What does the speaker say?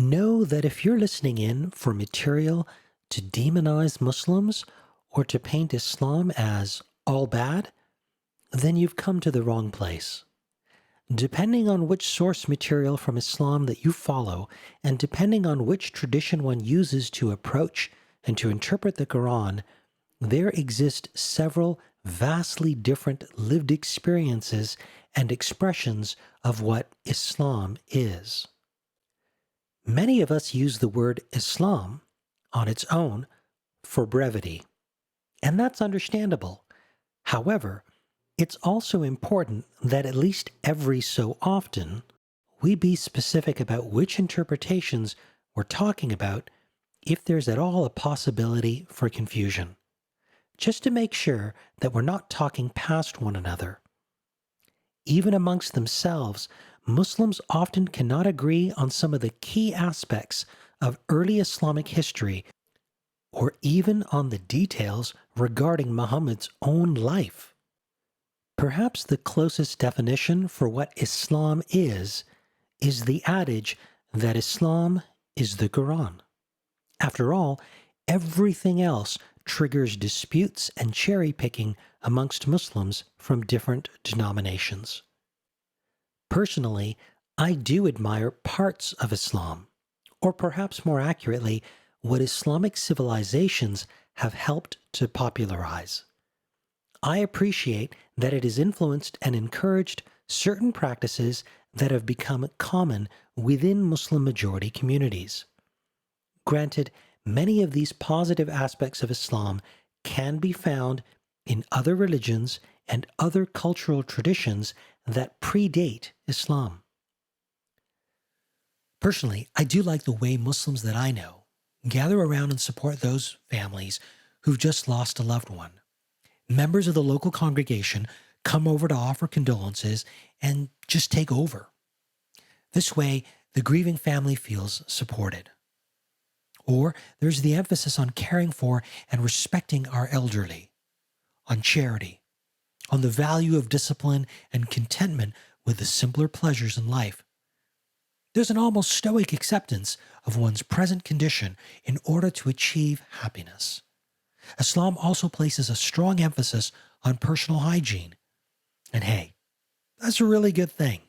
Know that if you're listening in for material to demonize Muslims or to paint Islam as all bad, then you've come to the wrong place. Depending on which source material from Islam that you follow, and depending on which tradition one uses to approach and to interpret the Quran, there exist several vastly different lived experiences and expressions of what Islam is. Many of us use the word Islam on its own for brevity, and that's understandable. However, it's also important that at least every so often we be specific about which interpretations we're talking about if there's at all a possibility for confusion, just to make sure that we're not talking past one another. Even amongst themselves, Muslims often cannot agree on some of the key aspects of early Islamic history or even on the details regarding Muhammad's own life. Perhaps the closest definition for what Islam is the adage that Islam is the Quran. After all, everything else triggers disputes and cherry-picking amongst Muslims from different denominations. Personally, I do admire parts of Islam, or perhaps more accurately, what Islamic civilizations have helped to popularize. I appreciate that it has influenced and encouraged certain practices that have become common within Muslim majority communities. Granted, many of these positive aspects of Islam can be found in other religions and other cultural traditions that predate Islam. Personally, I do like the way Muslims that I know gather around and support those families who've just lost a loved one. Members of the local congregation come over to offer condolences and just take over. This way, the grieving family feels supported. Or there's the emphasis on caring for and respecting our elderly, on charity, on the value of discipline and contentment with the simpler pleasures in life. There's an almost stoic acceptance of one's present condition in order to achieve happiness. Islam also places a strong emphasis on personal hygiene. And hey, that's a really good thing.